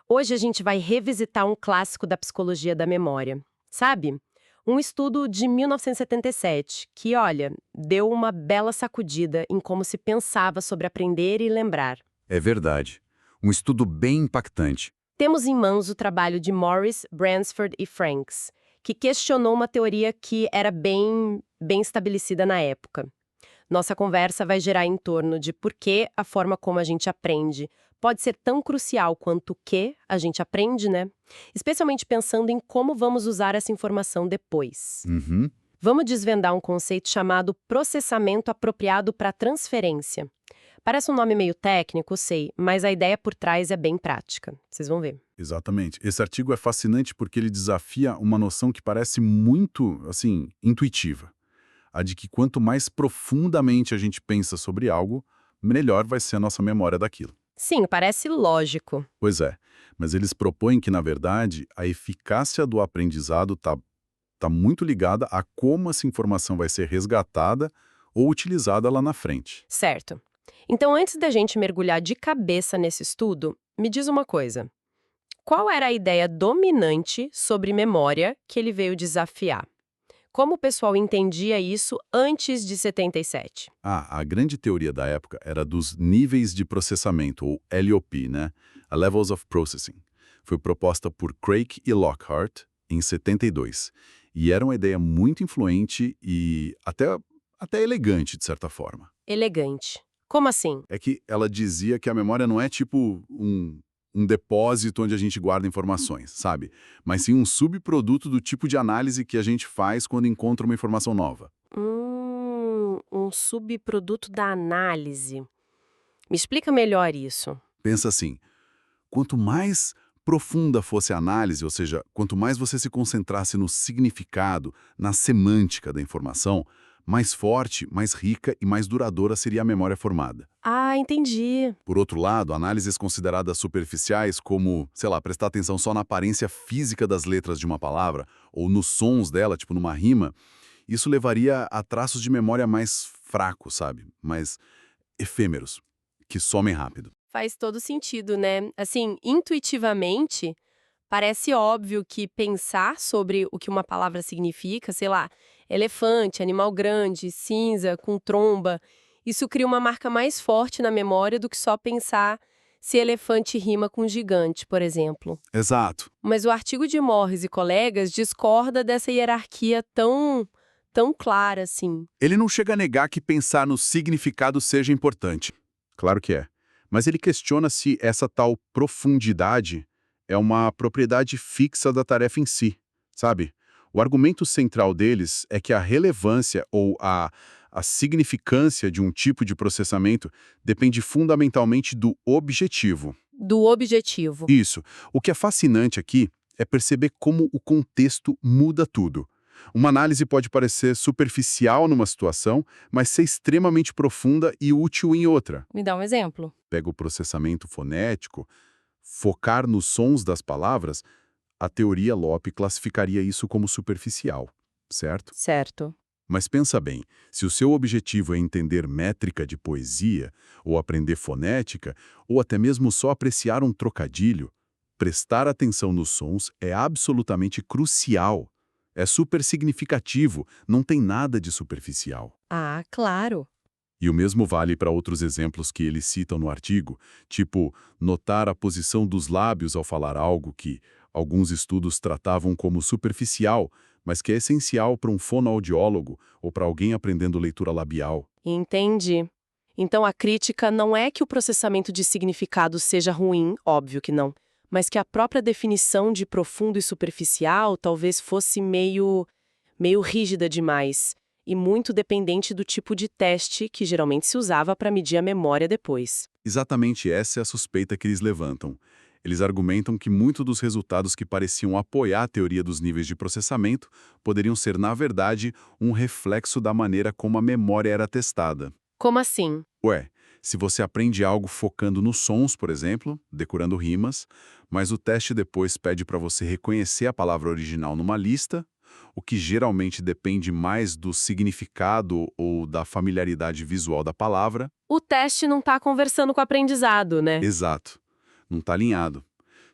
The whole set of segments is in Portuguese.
Hoje a gente vai revisitar um clássico da psicologia da memória. Sabe? Um estudo de 1977 que, olha, deu uma bela sacudida em como se pensava sobre aprender e lembrar. É verdade. Um estudo bem impactante. Temos em mãos o trabalho de Morris, Bransford e Franks, que questionou uma teoria que era bem estabelecida na época. Nossa conversa vai girar em torno de por que a forma como a gente aprende pode ser tão crucial quanto o que a gente aprende, né? Especialmente pensando em como vamos usar essa informação depois. Uhum. Vamos desvendar um conceito chamado processamento apropriado para transferência. Parece um nome meio técnico, sei, mas a ideia por trás é bem prática. Vocês vão ver. Exatamente. Esse artigo é fascinante porque ele desafia uma noção que parece muito, assim, intuitiva. A de que quanto mais profundamente a gente pensa sobre algo, melhor vai ser a nossa memória daquilo. Sim, parece lógico. Pois é, mas eles propõem que, na verdade, a eficácia do aprendizado tá muito ligada a como essa informação vai ser resgatada ou utilizada lá na frente. Certo. Então, antes da gente mergulhar de cabeça nesse estudo, me diz uma coisa. Qual era a ideia dominante sobre memória que ele veio desafiar? Como o pessoal entendia isso antes de 77? A grande teoria da época era dos níveis de processamento, ou LOP, né? A Levels of Processing. Foi proposta por Craig e Lockhart em 72. E era uma ideia muito influente e até elegante, de certa forma. Elegante. Como assim? É que ela dizia que a memória não é tipo um depósito onde a gente guarda informações, sabe? Mas sim um subproduto do tipo de análise que a gente faz quando encontra uma informação nova. Um subproduto da análise. Me explica melhor isso. Pensa assim, quanto mais profunda fosse a análise, ou seja, quanto mais você se concentrasse no significado, na semântica da informação, mais forte, mais rica e mais duradoura seria a memória formada. Ah, entendi. Por outro lado, análises consideradas superficiais, como, sei lá, prestar atenção só na aparência física das letras de uma palavra, ou nos sons dela, tipo numa rima, isso levaria a traços de memória mais fracos, sabe? Mais efêmeros, que somem rápido. Faz todo sentido, né? Assim, intuitivamente, parece óbvio que pensar sobre o que uma palavra significa, sei lá, elefante, animal grande, cinza, com tromba, isso cria uma marca mais forte na memória do que só pensar se elefante rima com gigante, por exemplo. Exato. Mas o artigo de Morris e colegas discorda dessa hierarquia tão clara assim. Ele não chega a negar que pensar no significado seja importante. Claro que é. Mas ele questiona se essa tal profundidade é uma propriedade fixa da tarefa em si, sabe? O argumento central deles é que a relevância ou a significância de um tipo de processamento depende fundamentalmente do objetivo. Do objetivo. Isso. O que é fascinante aqui é perceber como o contexto muda tudo. Uma análise pode parecer superficial numa situação, mas ser extremamente profunda e útil em outra. Me dá um exemplo. Pega o processamento fonético, focar nos sons das palavras, a teoria Lope classificaria isso como superficial, certo? Certo. Mas pensa bem, se o seu objetivo é entender métrica de poesia, ou aprender fonética, ou até mesmo só apreciar um trocadilho, prestar atenção nos sons é absolutamente crucial. É super significativo, não tem nada de superficial. Ah, claro. E o mesmo vale para outros exemplos que eles citam no artigo, tipo notar a posição dos lábios ao falar algo que alguns estudos tratavam como superficial, mas que é essencial para um fonoaudiólogo ou para alguém aprendendo leitura labial. Entendi. Então a crítica não é que o processamento de significado seja ruim, óbvio que não, mas que a própria definição de profundo e superficial talvez fosse meio rígida demais e muito dependente do tipo de teste que geralmente se usava para medir a memória depois. Exatamente essa é a suspeita que eles levantam. Eles argumentam que muitos dos resultados que pareciam apoiar a teoria dos níveis de processamento poderiam ser, na verdade, um reflexo da maneira como a memória era testada. Como assim? Ué, se você aprende algo focando nos sons, por exemplo, decorando rimas, mas o teste depois pede para você reconhecer a palavra original numa lista, o que geralmente depende mais do significado ou da familiaridade visual da palavra. O teste não está conversando com o aprendizado, né? Exato. Não está alinhado.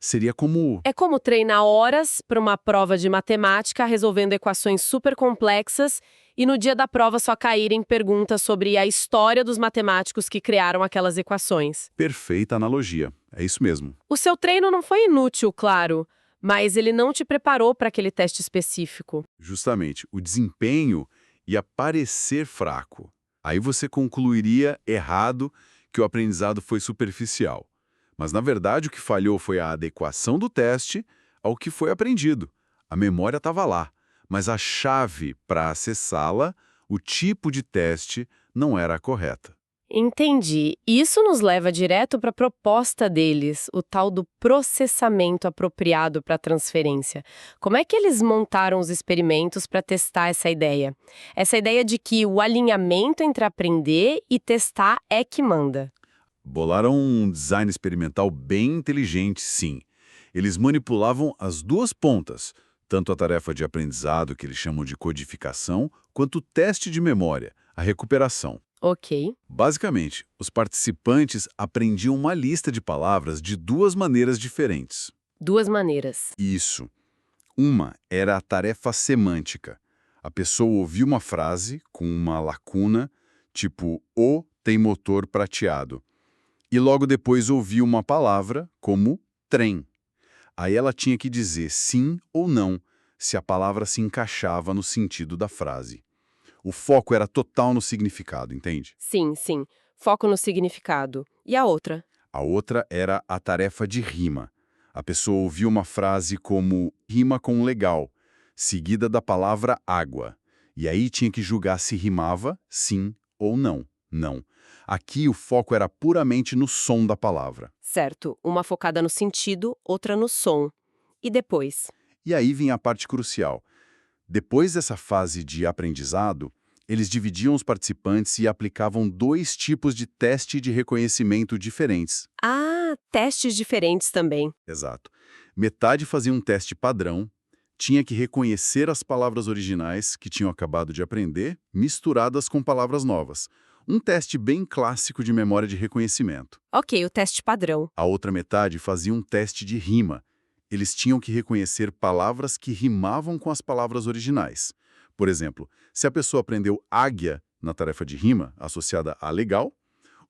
Seria como... É como treinar horas para uma prova de matemática resolvendo equações super complexas e no dia da prova só caírem perguntas sobre a história dos matemáticos que criaram aquelas equações. Perfeita analogia. É isso mesmo. O seu treino não foi inútil, claro, mas ele não te preparou para aquele teste específico. Justamente, o desempenho ia parecer fraco. Aí você concluiria errado que o aprendizado foi superficial. Mas, na verdade, o que falhou foi a adequação do teste ao que foi aprendido. A memória estava lá, mas a chave para acessá-la, o tipo de teste, não era a correta. Entendi. Isso nos leva direto para a proposta deles, o tal do processamento apropriado para transferência. Como é que eles montaram os experimentos para testar essa ideia? Essa ideia de que o alinhamento entre aprender e testar é que manda. Bolaram um design experimental bem inteligente, sim. Eles manipulavam as duas pontas, tanto a tarefa de aprendizado, que eles chamam de codificação, quanto o teste de memória, a recuperação. Ok. Basicamente, os participantes aprendiam uma lista de palavras de duas maneiras diferentes. Duas maneiras. Isso. Uma era a tarefa semântica. A pessoa ouvia uma frase com uma lacuna, tipo "o tem motor prateado", e logo depois ouvia uma palavra, como trem. Aí ela tinha que dizer sim ou não, se a palavra se encaixava no sentido da frase. O foco era total no significado, entende? Sim, sim. Foco no significado. E a outra? A outra era a tarefa de rima. A pessoa ouvia uma frase como rima com legal, seguida da palavra água. E aí tinha que julgar se rimava, sim ou não. Não. Aqui o foco era puramente no som da palavra. Certo. Uma focada no sentido, outra no som. E depois? E aí vinha a parte crucial. Depois dessa fase de aprendizado, eles dividiam os participantes e aplicavam dois tipos de teste de reconhecimento diferentes. Ah, testes diferentes também. Exato. Metade fazia um teste padrão, tinha que reconhecer as palavras originais que tinham acabado de aprender, misturadas com palavras novas. Um teste bem clássico de memória de reconhecimento. Ok, o teste padrão. A outra metade fazia um teste de rima. Eles tinham que reconhecer palavras que rimavam com as palavras originais. Por exemplo, se a pessoa aprendeu águia na tarefa de rima, associada a legal,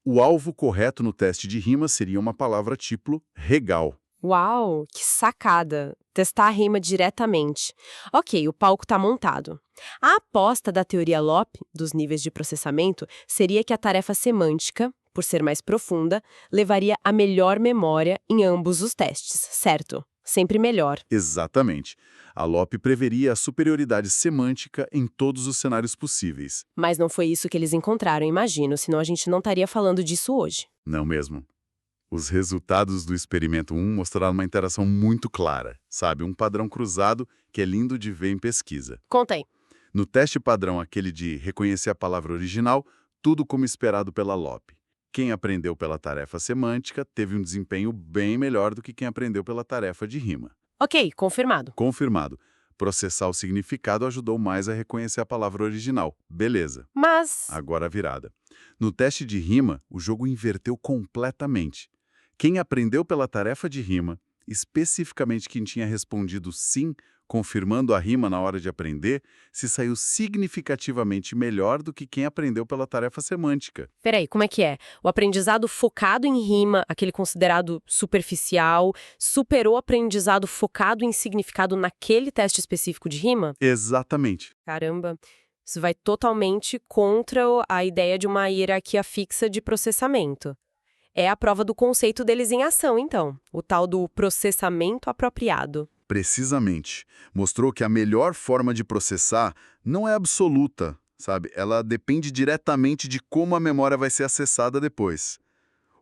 o alvo correto no teste de rima seria uma palavra tipo regal. Uau, que sacada! Testar a rima diretamente. Ok, o palco está montado. A aposta da teoria LOP, dos níveis de processamento, seria que a tarefa semântica, por ser mais profunda, levaria a melhor memória em ambos os testes, certo? Sempre melhor. Exatamente. A LOP preveria a superioridade semântica em todos os cenários possíveis. Mas não foi isso que eles encontraram, imagino, senão a gente não estaria falando disso hoje. Não mesmo. Os resultados do experimento 1 mostraram uma interação muito clara, sabe? Um padrão cruzado que é lindo de ver em pesquisa. Conta aí. No teste padrão, aquele de reconhecer a palavra original, tudo como esperado pela LOP. Quem aprendeu pela tarefa semântica teve um desempenho bem melhor do que quem aprendeu pela tarefa de rima. Ok, confirmado. Confirmado. Processar o significado ajudou mais a reconhecer a palavra original. Beleza. Mas... Agora a virada. No teste de rima, o jogo inverteu completamente. Quem aprendeu pela tarefa de rima, especificamente quem tinha respondido sim, confirmando a rima na hora de aprender, se saiu significativamente melhor do que quem aprendeu pela tarefa semântica. Peraí, como é que é? O aprendizado focado em rima, aquele considerado superficial, superou o aprendizado focado em significado naquele teste específico de rima? Exatamente. Caramba, isso vai totalmente contra a ideia de uma hierarquia fixa de processamento. É a prova do conceito deles em ação, então, o tal do processamento apropriado. Precisamente. Mostrou que a melhor forma de processar não é absoluta, sabe? Ela depende diretamente de como a memória vai ser acessada depois.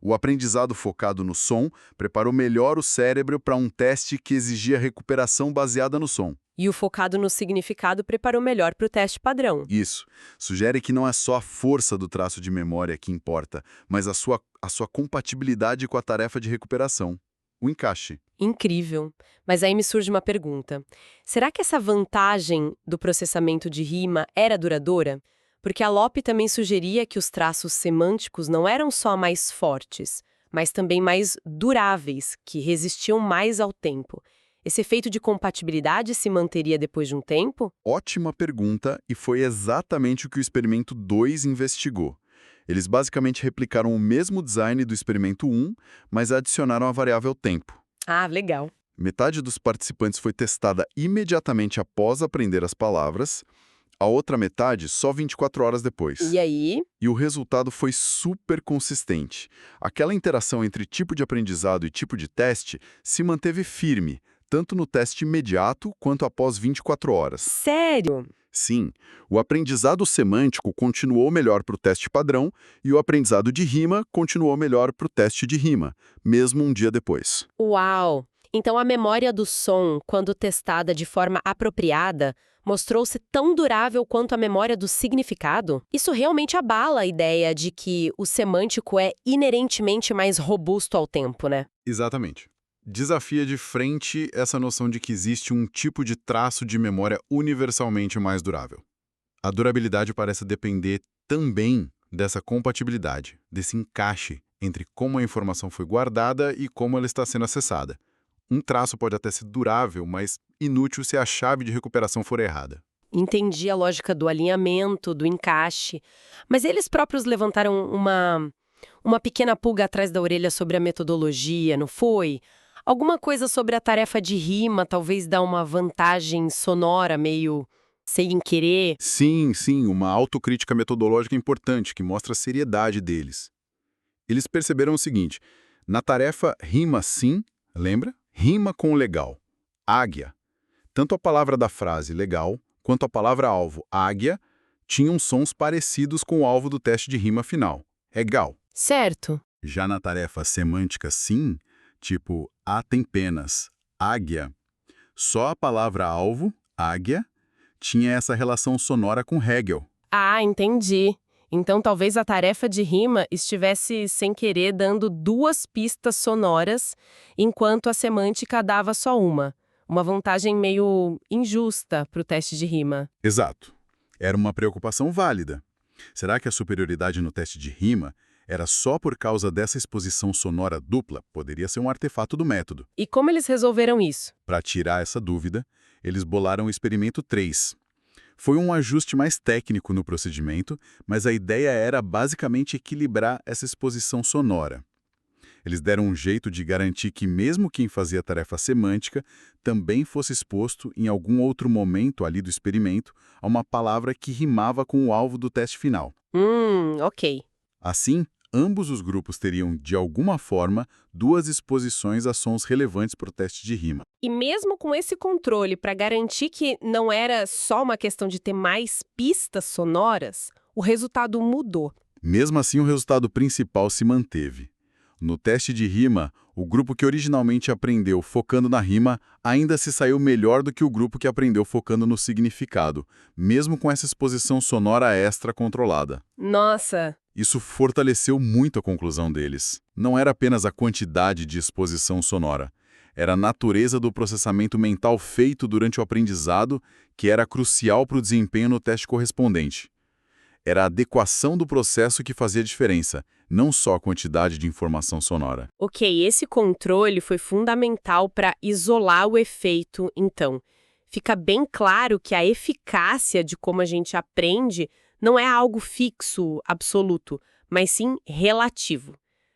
O aprendizado focado no som preparou melhor o cérebro para um teste que exigia recuperação baseada no som. E o focado no significado preparou melhor para o teste padrão. Isso. Sugere que não é só a força do traço de memória que importa, mas a sua compatibilidade com a tarefa de recuperação. O encaixe. Incrível. Mas aí me surge uma pergunta. Será que essa vantagem do processamento de rima era duradoura? Porque a LOP também sugeria que os traços semânticos não eram só mais fortes, mas também mais duráveis, que resistiam mais ao tempo. Esse efeito de compatibilidade se manteria depois de um tempo? Ótima pergunta, e foi exatamente o que o experimento 2 investigou. Eles basicamente replicaram o mesmo design do experimento 1, mas adicionaram a variável tempo. Ah, legal. Metade dos participantes foi testada imediatamente após aprender as palavras, a outra metade só 24 horas depois. E aí? E o resultado foi super consistente. Aquela interação entre tipo de aprendizado e tipo de teste se manteve firme, tanto no teste imediato quanto após 24 horas. Sério? Sim, o aprendizado semântico continuou melhor para o teste padrão e o aprendizado de rima continuou melhor para o teste de rima, mesmo um dia depois. Uau! Então a memória do som, quando testada de forma apropriada, mostrou-se tão durável quanto a memória do significado? Isso realmente abala a ideia de que o semântico é inerentemente mais robusto ao tempo, né? Exatamente. Desafia de frente essa noção de que existe um tipo de traço de memória universalmente mais durável. A durabilidade parece depender também dessa compatibilidade, desse encaixe entre como a informação foi guardada e como ela está sendo acessada. Um traço pode até ser durável, mas inútil se a chave de recuperação for errada. Entendi a lógica do alinhamento, do encaixe. Mas eles próprios levantaram uma pequena pulga atrás da orelha sobre a metodologia, não foi? Alguma coisa sobre a tarefa de rima, talvez dá uma vantagem sonora meio sem querer? Sim, uma autocrítica metodológica importante que mostra a seriedade deles. Eles perceberam o seguinte: na tarefa rima sim, lembra? Rima com legal. Águia. Tanto a palavra da frase legal quanto a palavra-alvo águia tinham sons parecidos com o alvo do teste de rima final. Regal. Certo. Já na tarefa semântica sim, tipo a tem penas, águia, só a palavra-alvo, águia, tinha essa relação sonora com Hegel. Ah, entendi. Então talvez a tarefa de rima estivesse sem querer dando duas pistas sonoras, enquanto a semântica dava só uma. Uma vantagem meio injusta para o teste de rima. Exato. Era uma preocupação válida. Será que a superioridade no teste de rima era só por causa dessa exposição sonora dupla? Poderia ser um artefato do método. E como eles resolveram isso? Para tirar essa dúvida, eles bolaram o experimento 3. Foi um ajuste mais técnico no procedimento, mas a ideia era basicamente equilibrar essa exposição sonora. Eles deram um jeito de garantir que mesmo quem fazia a tarefa semântica também fosse exposto em algum outro momento ali do experimento a uma palavra que rimava com o alvo do teste final. Ok. Assim, ambos os grupos teriam, de alguma forma, duas exposições a sons relevantes para o teste de rima. E mesmo com esse controle para garantir que não era só uma questão de ter mais pistas sonoras, o resultado mudou. Mesmo assim, o resultado principal se manteve. No teste de rima, o grupo que originalmente aprendeu focando na rima ainda se saiu melhor do que o grupo que aprendeu focando no significado, mesmo com essa exposição sonora extra controlada. Nossa! Isso fortaleceu muito a conclusão deles. Não era apenas a quantidade de exposição sonora, era a natureza do processamento mental feito durante o aprendizado que era crucial para o desempenho no teste correspondente. Era a adequação do processo que fazia diferença, não só a quantidade de informação sonora. Ok, esse controle foi fundamental para isolar o efeito, então. Fica bem claro que a eficácia de como a gente aprende não é algo fixo, absoluto, mas sim relativo.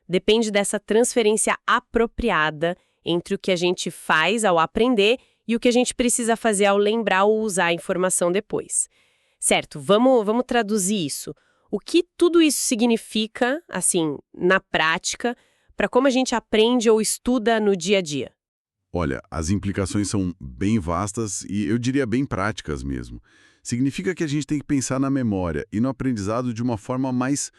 Depende dessa transferência apropriada entre o que a gente faz ao aprender e o que a gente precisa fazer ao lembrar ou usar a informação depois. Certo, vamos traduzir isso. O que tudo isso significa, assim, na prática, para como a gente aprende ou estuda no dia a dia? Olha, as implicações são bem vastas e eu diria bem práticas mesmo. Significa que a gente tem que pensar na memória e no aprendizado de uma forma mais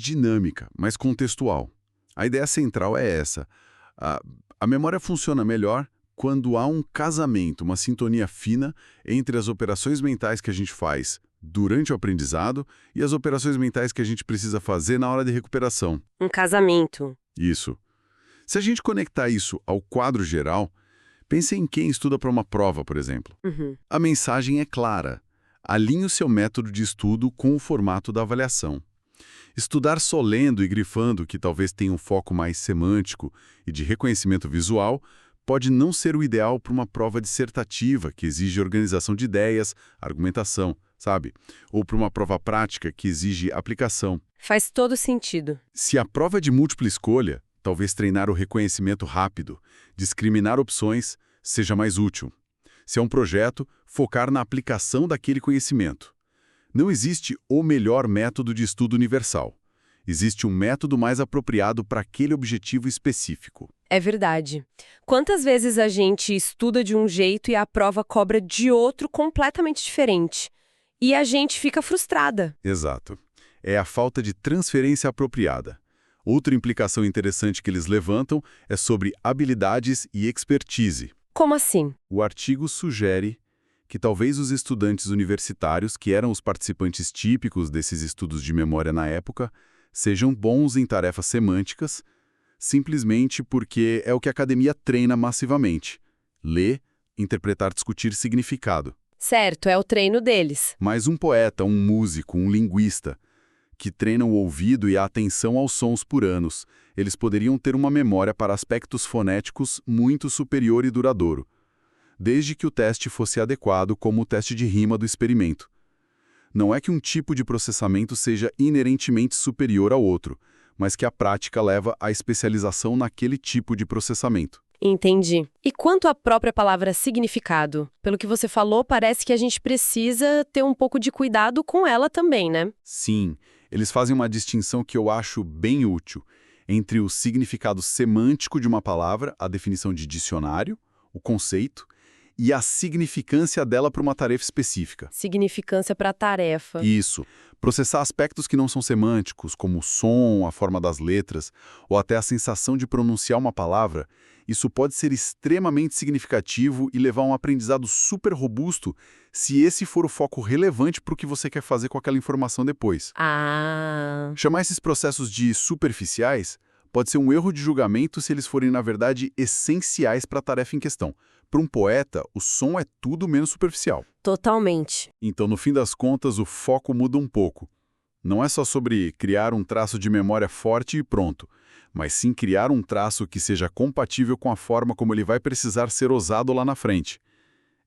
dinâmica, mais contextual. A ideia central é essa. A memória funciona melhor quando há um casamento, uma sintonia fina entre as operações mentais que a gente faz durante o aprendizado e as operações mentais que a gente precisa fazer na hora de recuperação. Um casamento. Isso. Se a gente conectar isso ao quadro geral, pense em quem estuda para uma prova, por exemplo. A mensagem é clara. Alinhe o seu método de estudo com o formato da avaliação. Estudar só lendo e grifando, que talvez tenha um foco mais semântico e de reconhecimento visual, pode não ser o ideal para uma prova dissertativa que exige organização de ideias, argumentação, sabe? Ou para uma prova prática que exige aplicação. Faz todo sentido. Se a prova é de múltipla escolha, talvez treinar o reconhecimento rápido, discriminar opções, seja mais útil. Se é um projeto, focar na aplicação daquele conhecimento. Não existe o melhor método de estudo universal. Existe um método mais apropriado para aquele objetivo específico. É verdade. Quantas vezes a gente estuda de um jeito e a prova cobra de outro completamente diferente? E a gente fica frustrada. Exato. É a falta de transferência apropriada. Outra implicação interessante que eles levantam é sobre habilidades e expertise. Como assim? O artigo sugere que talvez os estudantes universitários, que eram os participantes típicos desses estudos de memória na época, sejam bons em tarefas semânticas, simplesmente porque é o que a academia treina massivamente. Ler, interpretar, discutir significado. Certo, é o treino deles. Mas um poeta, um músico, um linguista, que treinam o ouvido e a atenção aos sons por anos, eles poderiam ter uma memória para aspectos fonéticos muito superior e duradouro, desde que o teste fosse adequado como o teste de rima do experimento. Não é que um tipo de processamento seja inerentemente superior ao outro, mas que a prática leva à especialização naquele tipo de processamento. Entendi. E quanto à própria palavra significado? Pelo que você falou, parece que a gente precisa ter um pouco de cuidado com ela também, né? Sim, eles fazem uma distinção que eu acho bem útil entre o significado semântico de uma palavra, a definição de dicionário, o conceito, e a significância dela para uma tarefa específica. Significância para a tarefa. Isso. Processar aspectos que não são semânticos, como o som, a forma das letras, ou até a sensação de pronunciar uma palavra, isso pode ser extremamente significativo e levar a um aprendizado super robusto se esse for o foco relevante para o que você quer fazer com aquela informação depois. Ah. Chamar esses processos de superficiais pode ser um erro de julgamento se eles forem, na verdade, essenciais para a tarefa em questão. Para um poeta, o som é tudo menos superficial. Totalmente. Então, no fim das contas, o foco muda um pouco. Não é só sobre criar um traço de memória forte e pronto, mas sim criar um traço que seja compatível com a forma como ele vai precisar ser usado lá na frente.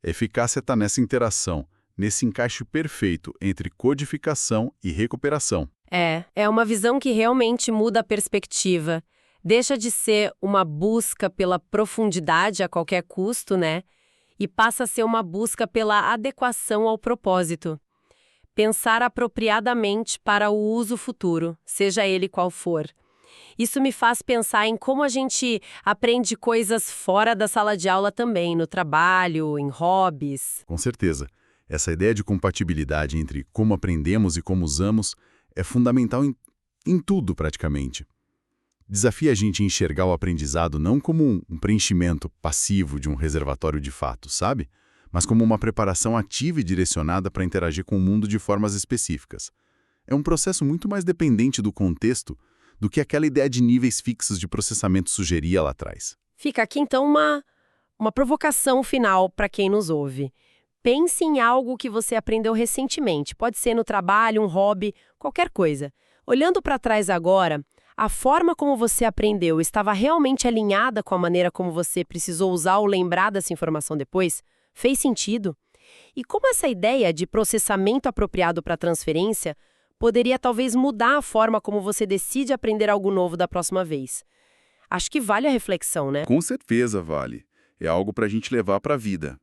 A eficácia está nessa interação, nesse encaixe perfeito entre codificação e recuperação. É uma visão que realmente muda a perspectiva. Deixa de ser uma busca pela profundidade a qualquer custo, né? E passa a ser uma busca pela adequação ao propósito. Pensar apropriadamente para o uso futuro, seja ele qual for. Isso me faz pensar em como a gente aprende coisas fora da sala de aula também, no trabalho, em hobbies. Com certeza. Essa ideia de compatibilidade entre como aprendemos e como usamos é fundamental em tudo, praticamente. Desafia a gente a enxergar o aprendizado não como um preenchimento passivo de um reservatório de fatos, sabe? Mas como uma preparação ativa e direcionada para interagir com o mundo de formas específicas. É um processo muito mais dependente do contexto do que aquela ideia de níveis fixos de processamento sugeria lá atrás. Fica aqui, então, uma provocação final para quem nos ouve. Pense em algo que você aprendeu recentemente. Pode ser no trabalho, um hobby, qualquer coisa. Olhando para trás agora, a forma como você aprendeu estava realmente alinhada com a maneira como você precisou usar ou lembrar dessa informação depois? Fez sentido? E como essa ideia de processamento apropriado para transferência poderia talvez mudar a forma como você decide aprender algo novo da próxima vez? Acho que vale a reflexão, né? Com certeza vale. É algo para a gente levar para a vida.